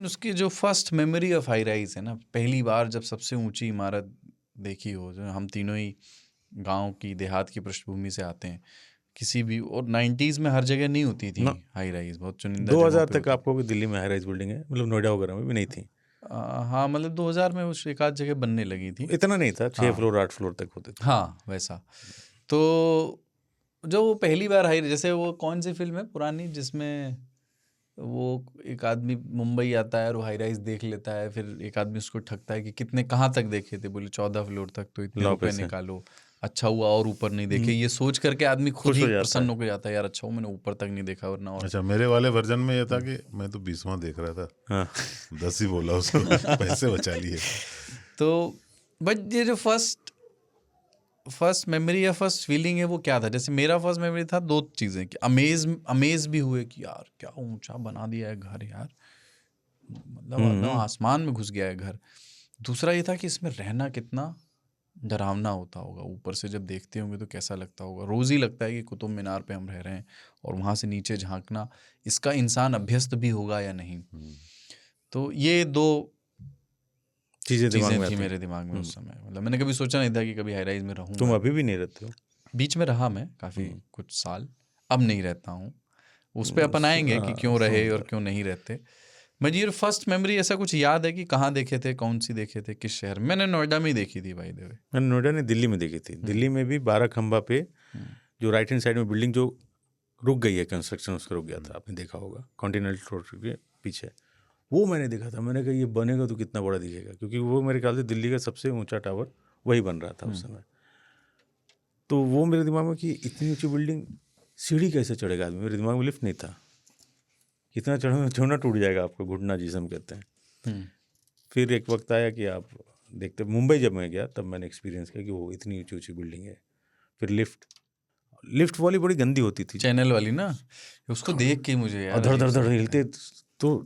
उसकी जो first memory of high rise है ना, पहली बार जब सबसे ऊंची इमारत देखी हो, जो हम तीनों ही गांव की देहात की पृष्ठभूमि से आते हैं, किसी भी, और 90s में हर जगह नहीं होती थी ना हाई राइज, बहुत चुनिंदा जगहों 2000 पे तक होती थी। आपको भी दिल्ली में हाई राइज बिल्डिंग है, मतलब नोएडा वगैरह में भी नहीं थी। हाँ मतलब 2000 में उस एक आध जगह बनने लगी थी। इतना नहीं था, 6 हाँ फ्लोर 8 फ्लोर तक होते थे। हाँ वैसा। तो जो वो पहली बार हाई, जैसे वो कौन सी फिल्म है पुरानी जिसमें वो एक आदमी मुंबई आता है और वो हाई राइज देख लेता है, फिर एक आदमी उसको ठगता है कि कितने कहाँ तक देखे थे, बोले 14 फ्लोर तक, तो इतने 9 रुपए पैसे निकालो, अच्छा हुआ और ऊपर नहीं देखे, ये सोच करके आदमी खुद खुश ही हो जाता प्रसन्न है। होकर जाता है, यार अच्छा हुआ मैंने ऊपर तक नहीं देखा वरना और। अच्छा, मेरे वाले वर्जन में ये था कि मैं तो 20वां देख रहा था, हाँ 10 ही बोला उसको, पैसे बचा लिए। तो बट ये जो फर्स्ट मेमोरी या फर्स्ट फीलिंग है वो क्या था, जैसे मेरा फर्स्ट मेमोरी था दो चीज़ें कि अमेज भी हुए कि यार क्या ऊंचा बना दिया है घर यार, मतलब एकदम आसमान में घुस गया है घर। दूसरा ये था कि इसमें रहना कितना डरावना होता होगा, ऊपर से जब देखते होंगे तो कैसा लगता होगा। रोज़ ही लगता है कि कुतुब मीनार पे हम रह रहे हैं और वहाँ से नीचे झांकना, इसका इंसान अभ्यस्त भी होगा या नहीं। तो ये दो चीज़ें दिमाग चीज़ें में थी आती मेरे हैं। दिमाग में उस समय, मतलब मैंने कभी सोचा नहीं था कि कभी हाई राइज में तुम रहूँगा। अभी भी नहीं रहते हो। बीच में रहा मैं काफ़ी कुछ साल, अब नहीं रहता हूँ। उस पे अपन आएंगे कि क्यों रहे और क्यों नहीं रहते। मुझे ये फर्स्ट मेमोरी ऐसा कुछ याद है कि कहाँ देखे थे, कौन सी देखे थे, किस शहर में? मैंने नोएडा में ही देखी थी बाय द वे। मैंने नोएडा ने दिल्ली में देखी थी। दिल्ली में भी 12 खंबा पे जो राइट हैंड साइड में बिल्डिंग जो रुक गई है, कंस्ट्रक्शन उसका रुक गया था, आपने देखा होगा, कॉन्टिनेंटल रोड के पीछे, वो मैंने देखा था। मैंने कहा ये बनेगा तो कितना बड़ा दिखेगा, क्योंकि वो मेरे ख्याल से दिल्ली का सबसे ऊंचा टावर वही बन रहा था उस समय। तो वो मेरे दिमाग में कि इतनी ऊंची बिल्डिंग, सीढ़ी कैसे चढ़ेगा आदमी। मेरे दिमाग में लिफ्ट नहीं था, कितना चढ़ना टूट जाएगा आपका घुटना, जिसे हम कहते हैं। फिर एक वक्त आया कि आप देखते, मुंबई जब मैं गया तब मैंने एक्सपीरियंस किया कि वो इतनी ऊंची ऊंची बिल्डिंग है। फिर लिफ्ट वाली बड़ी गंदी होती थी, चैनल वाली ना, उसको देख के मुझे यार धड़ अजीब धड़ सा धड़ लगता हिलते, है। तो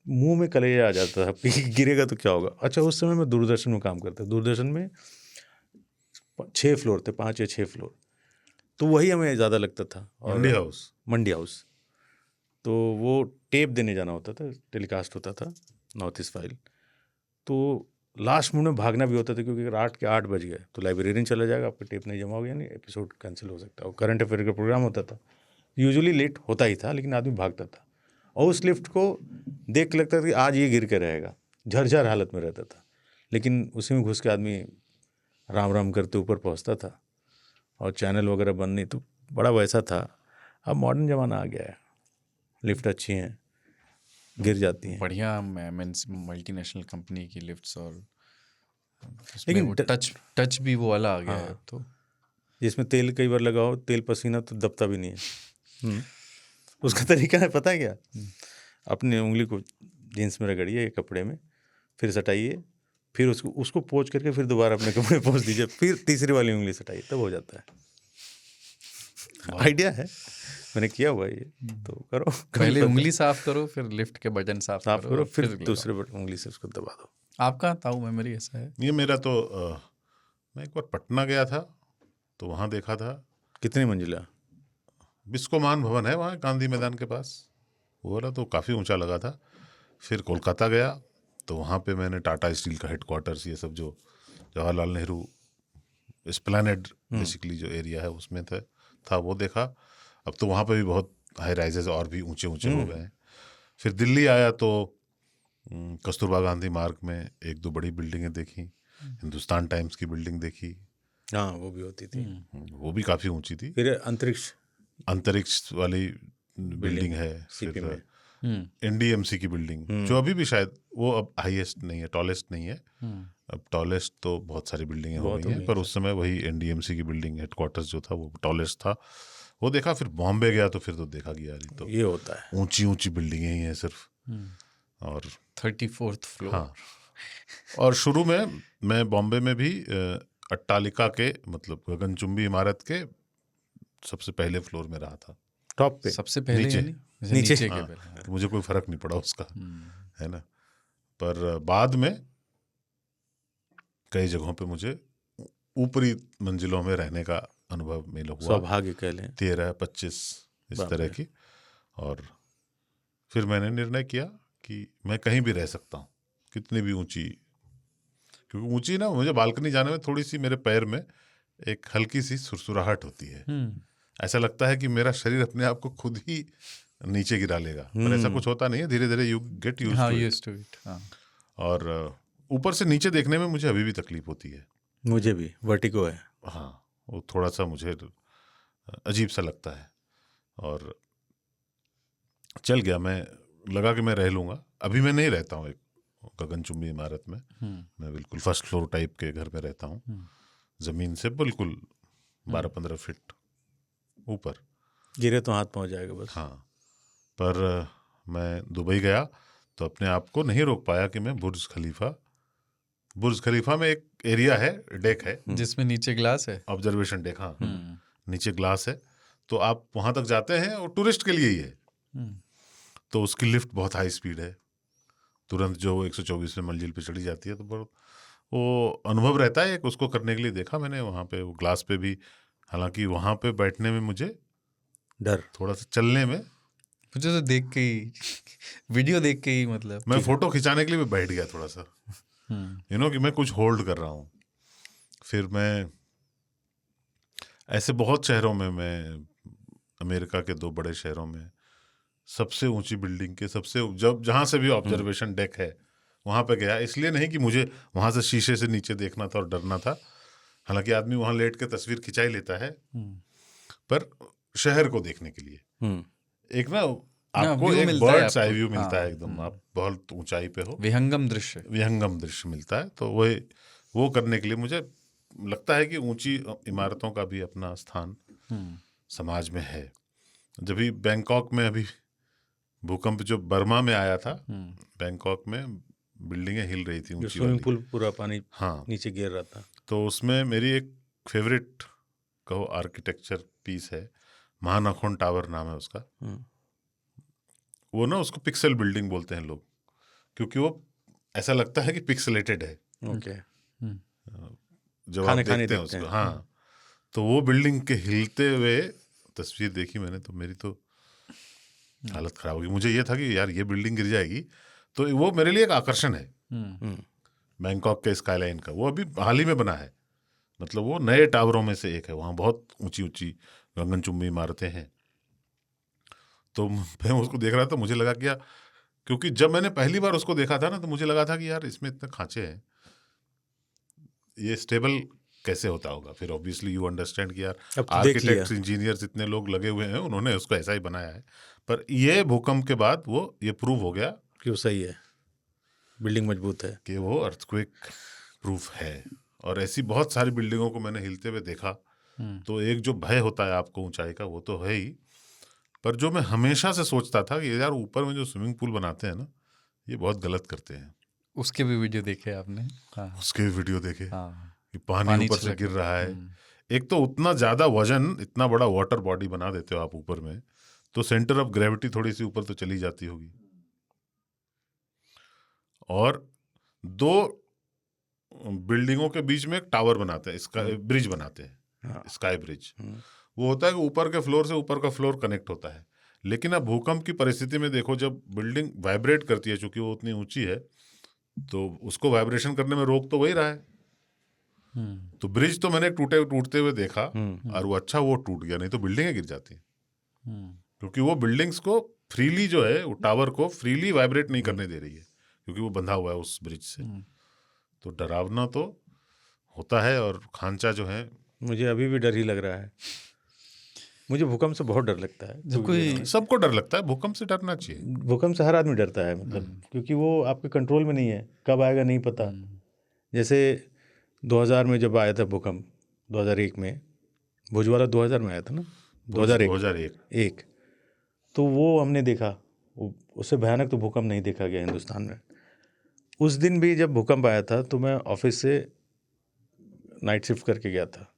मुंह में कलेजा आ जाता था कि गिरेगा तो क्या होगा। अच्छा, उस समय मैं दूरदर्शन में काम करता, दूरदर्शन में 6 फ्लोर थे, 5 या 6 फ्लोर, तो वही हमें ज़्यादा लगता था। और मंडी हाउस, तो वो टेप देने जाना होता था, टेलीकास्ट होता था नॉर्थ ईस्ट फाइल, तो लास्ट मिनट में भागना भी होता था, क्योंकि अगर 8 के 8 बज गए तो लाइब्रेरियन चला जाएगा, आपका टेप नहीं जमा हो गया, नहीं एपिसोड कैंसिल हो सकता है। और करंट अफेयर का प्रोग्राम होता था, यूजुअली लेट होता ही था, लेकिन आदमी भागता था। और उस लिफ्ट को देख के लगता था कि आज ये गिर के रहेगा, झरझर हालत में रहता था, लेकिन उसी में घुस के आदमी राम राम करते ऊपर पहुंचता था। और चैनल वगैरह बंद नहीं, तो बड़ा वैसा था। अब मॉडर्न ज़माना आ गया है, लिफ्ट अच्छी हैं, गिर जाती हैं, बढ़िया मल्टीनेशनल कंपनी की लिफ्ट्स, और उसमें लेकिन वो टच भी वो वाला आ गया है अब तो। जिसमें तेल कई बार लगाओ, तेल पसीना तो दबता भी नहीं है। उसका तरीका है पता है क्या? अपनी उंगली को जीन्स में रगड़िए कपड़े में, फिर सटाइए, फिर उसको पोंछ करके फिर दोबारा अपने कपड़े पोंछ दीजिए, फिर तीसरी वाली उंगली सटाइए, तब हो जाता है। आइडिया है, मैंने किया हुआ ये, तो करो। पहले उंगली साफ करो, फिर लिफ्ट के बटन साफ साफ करो करो, और फिर लगाओ। दूसरे उंगली से उसको दबा दो। आपका ताऊ मेमोरी ऐसा है? ये मेरा तो मैं एक बार पटना गया था, तो वहाँ देखा था। कितनी मंजिला? बिस्कोमान भवन है वहाँ गांधी मैदान के पास, वो वाला तो काफ़ी ऊंचा लगा था। फिर कोलकाता गया, तो वहाँ पे मैंने टाटा स्टील का हेडक्वार्टर्स, ये सब जो जवाहरलाल नेहरू एस्प्लैनेड बेसिकली जो एरिया है उसमें था वो देखा। अब तो वहाँ पे भी बहुत हाई राइजेज और भी ऊंचे ऊंचे हो गए हैं। फिर दिल्ली आया तो कस्तूरबा गांधी मार्ग में एक दो बड़ी बिल्डिंगें देखी, हिंदुस्तान टाइम्स की बिल्डिंग देखी, हाँ वो भी होती थी। वो भी काफ़ी ऊंची थी। फिर अंतरिक्ष वाली बिल्डिंग है। सीपी में एनडीएमसी की बिल्डिंग, जो अभी भी शायद वो अब हाईएस्ट नहीं है, टॉलेस्ट नहीं है। अब टॉलेस्ट तो बहुत सारी बिल्डिंगें हो गई हैं, पर उस समय वही एनडीएमसी की बिल्डिंग हेडक्वार्टर्स जो था वो टॉलेस्ट था, वो देखा। फिर बॉम्बे गया तो फिर तो देखा कि यार तो ये होता है, ऊंची ऊंची बिल्डिंगें ही हैं सिर्फ। और 34th फ्लोर। हाँ, और शुरू में मैं बॉम्बे में भी अट्टालिका के, मतलब गगनचुंबी इमारत के सबसे पहले फ्लोर में रहा था। टॉप पे सबसे पहले नीचे नीचे के हाँ, पहले। तो मुझे कोई फर्क नहीं पड़ा उसका, है ना। पर बाद में कई जगहों पे मुझे ऊपरी मंजिलों में रहने का अनुभव मिला हुआ, सौभाग्य कह लें, 13-25 इस तरह की। और फिर मैंने निर्णय किया कि मैं कहीं भी रह सकता हूँ, कितनी भी ऊंची, क्योंकि ऊंची ना मुझे बालकनी जाने में थोड़ी सी मेरे पैर में एक हल्की सी सुरसुराहट होती है। ऐसा लगता है कि मेरा शरीर अपने आप को खुद ही नीचे गिरा लेगा, पर ऐसा कुछ होता नहीं है, धीरे धीरे you get used to it. और ऊपर से नीचे देखने में मुझे अभी भी तकलीफ होती है। मुझे भी वर्टिगो है। हाँ, वो थोड़ा सा मुझे अजीब सा लगता है। और चल गया, मैं लगा कि मैं रह लूँगा। अभी मैं नहीं रहता हूँ एक गगनचुंबी इमारत में, मैं बिल्कुल फर्स्ट फ्लोर टाइप के घर में रहता हूँ, ज़मीन से बिल्कुल 12-15 फीट ऊपर। गिरे तो हाथ पहुँच जाएगा बस। हाँ, पर मैं दुबई गया तो अपने आप को नहीं रोक पाया कि मैं बुर्ज खलीफा में एक एरिया है, डेक है जिसमें नीचे ग्लास है, ऑब्जर्वेशन डेक। हाँ, नीचे ग्लास है, तो आप वहाँ तक जाते हैं और टूरिस्ट के लिए ही है। तो उसकी लिफ्ट बहुत हाई स्पीड है, तुरंत जो 124वें मंजिल पे चढ़ी जाती है, तो बहुत वो अनुभव रहता है एक, उसको करने के लिए देखा मैंने वहाँ पे वो ग्लास पे भी। हालांकि वहाँ पे बैठने में मुझे डर, थोड़ा सा चलने में, मुझे तो देख के ही वीडियो देख के ही मतलब मैं फोटो खिंचाने के लिए भी बैठ गया थोड़ा सा, कि मैं कुछ होल्ड कर रहा हूँ। फिर मैं ऐसे बहुत शहरों में, मैं अमेरिका के 2 बड़े शहरों में सबसे ऊंची बिल्डिंग के जहाँ से भी ऑब्जर्वेशन डेक है वहाँ पे गया। इसलिए नहीं कि मुझे वहाँ से शीशे से नीचे देखना था और डरना था, हालांकि आदमी वहाँ लेट के तस्वीर खिंचा ही लेता है, पर शहर को देखने के लिए एक ना आपको एक बर्ड्स आई व्यू मिलता है एकदम। आप बहुत ऊंचाई पे हो, विहंगम दृश्य मिलता है। तो वो करने के लिए मुझे लगता है कि ऊंची इमारतों का भी अपना स्थान समाज में है। जब भी बैंकॉक में अभी भूकंप जो बर्मा में आया था, बैंकॉक में बिल्डिंगें हिल रही थी ऊंची, स्विमिंग पूल पूरा पानी हाँ नीचे गिर रहा था। तो उसमें मेरी एक फेवरेट कहो आर्किटेक्चर पीस है, महानाखोन टावर नाम है उसका। वो ना उसको पिक्सल बिल्डिंग बोलते हैं लोग, क्योंकि वो ऐसा लगता है कि पिक्सलेटेड है। ओके, जब आप देखते हैं उसको। हाँ, तो वो बिल्डिंग के हिलते हुए तस्वीर देखी मैंने तो मेरी तो हालत खराब होगी। मुझे ये था कि यार ये बिल्डिंग गिर जाएगी, तो वो मेरे लिए एक आकर्षण है बैंकॉक के स्काईलाइन का। वो अभी हाल ही में बना है, मतलब वो नए टावरों में से एक है। वहाँ बहुत ऊंची ऊंची गगनचुंबी इमारतें हैं। तो मैं उसको देख रहा था, मुझे लगा कि यार, क्योंकि जब मैंने पहली बार उसको देखा था ना, तो मुझे लगा था कि यार इसमें इतने खांचे हैं, ये स्टेबल कैसे होता होगा। फिर ऑब्वियसली यू अंडरस्टैंड कि यार आर्किटेक्ट्स, इंजीनियर्स, इतने लोग लगे हुए हैं, उन्होंने उसको ऐसा ही बनाया है। पर ये भूकंप के बाद ये प्रूव हो गया कि वो सही है, बिल्डिंग मजबूत है, कि वो अर्थक्वेक प्रूफ है। और ऐसी बहुत सारी बिल्डिंगों को मैंने हिलते हुए देखा। तो एक जो भय होता है आपको ऊंचाई का, वो तो है ही, पर जो मैं हमेशा से सोचता था कि यार ऊपर में जो स्विमिंग पूल बनाते हैं ना, ये बहुत गलत करते हैं। उसके भी वीडियो देखे आपने? हाँ, उसके भी वीडियो देखे। हाँ, कि पानी ऊपर से गिर रहा है। एक तो उतना ज्यादा वजन, इतना बड़ा वाटर बॉडी बना देते हो आप ऊपर में, तो सेंटर ऑफ ग्रेविटी थोड़ी सी ऊपर तो चली जाती होगी। और 2 बिल्डिंगों के बीच में एक टावर बनाते हैं, स्काई ब्रिज बनाते हैं, स्काई ब्रिज। वो होता है कि ऊपर के फ्लोर से ऊपर का फ्लोर कनेक्ट होता है। लेकिन अब भूकंप की परिस्थिति में देखो, जब बिल्डिंग वाइब्रेट करती है, चूंकि वो उतनी ऊंची है, तो उसको वाइब्रेशन करने में रोक तो वही रहा है। तो ब्रिज तो मैंने टूटते हुए देखा, और वो अच्छा वो टूट गया, नहीं तो बिल्डिंगें गिर जाती। क्योंकि वो बिल्डिंग्स को फ्रीली जो है, वो टावर को फ्रीली वाइब्रेट नहीं करने दे रही है, क्योंकि वो बंधा हुआ है उस ब्रिज से। तो डरावना तो होता है। और खांचा जो है, मुझे अभी भी डर ही लग रहा है। मुझे भूकंप से बहुत डर लगता है। जब कोई, सबको डर लगता है, भूकंप से डरना चाहिए। भूकंप से हर आदमी डरता है, मतलब क्योंकि वो आपके कंट्रोल में नहीं है, कब आएगा नहीं पता। जैसे 2000 में जब आया था भूकंप, 2001 में, भुज वाला 2000 में आया था ना, 2001। तो वो हमने देखा, उससे भयानक तो भूकंप नहीं देखा गया हिंदुस्तान में। उस दिन भी जब भूकंप आया था, तो मैं ऑफिस से नाइट शिफ्ट करके गया था,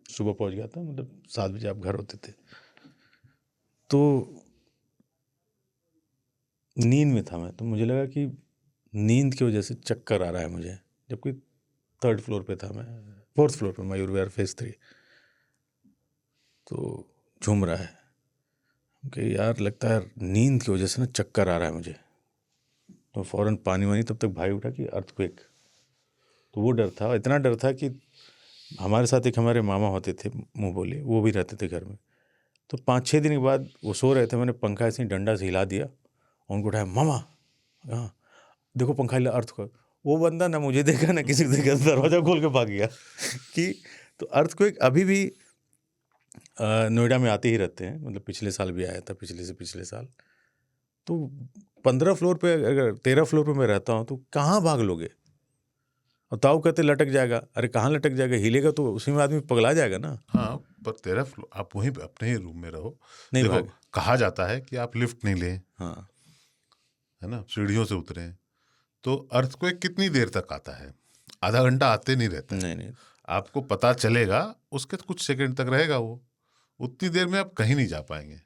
सुबह पहुंच गया था, मतलब 7 बजे आप घर होते थे। तो नींद में था मैं, तो मुझे लगा कि नींद की वजह से चक्कर आ रहा है मुझे, जबकि 3rd फ्लोर पे था मैं, 4th फ्लोर पे, मयूर विहार फेज 3। तो झूम रहा है कि यार, लगता है नींद की वजह से ना चक्कर आ रहा है मुझे। तो फ़ौरन पानी वानी, तब तक भाई उठा कि अर्थक्वेक। तो वो डर था, इतना डर था कि हमारे साथ एक हमारे मामा होते थे मुँह बोले, वो भी रहते थे घर में। तो 5-6 दिन के बाद वो सो रहे थे, मैंने पंखा ऐसे ही डंडा से हिला दिया, उनको उठाया, मामा हाँ देखो पंखा हिला, अर्थक्वेक। वो बंदा ना मुझे देखा ना किसी को देखा, दरवाज़ा खोल के भाग गया कि तो अर्थक्वेक अभी भी नोएडा में आते ही रहते हैं, मतलब पिछले साल भी आया था, पिछले से पिछले साल। तो 15 फ्लोर पे, अगर 13 फ्लोर पे मैं रहता हूँ तो कहाँ भाग लोगे? और ताऊ कहते लटक जाएगा, अरे कहाँ लटक जाएगा, हिलेगा तो उसी में आदमी पगला जाएगा ना। हाँ, पर 13 फ्लोर आप वहीं पे अपने ही रूम में रहो। नहीं देखो भाग। कहा जाता है कि आप लिफ्ट नहीं लें, हाँ है ना, सीढ़ियों से उतरें। तो अर्थक्वेक कितनी देर तक आता है? आधा घंटा आते नहीं रहता है। नहीं आपको पता चलेगा उसके कुछ सेकंड तक रहेगा वो, उतनी देर में आप कहीं नहीं जा पाएंगे।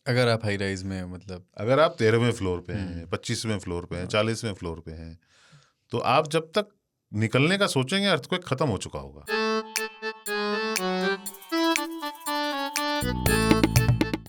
अगर आप हाई राइज में मतलब अगर आप 13वें फ्लोर पे हैं, 25वें फ्लोर पे हैं, 40वें फ्लोर पे हैं, तो आप जब तक निकलने का सोचेंगे अर्थक्वेक खत्म हो चुका होगा।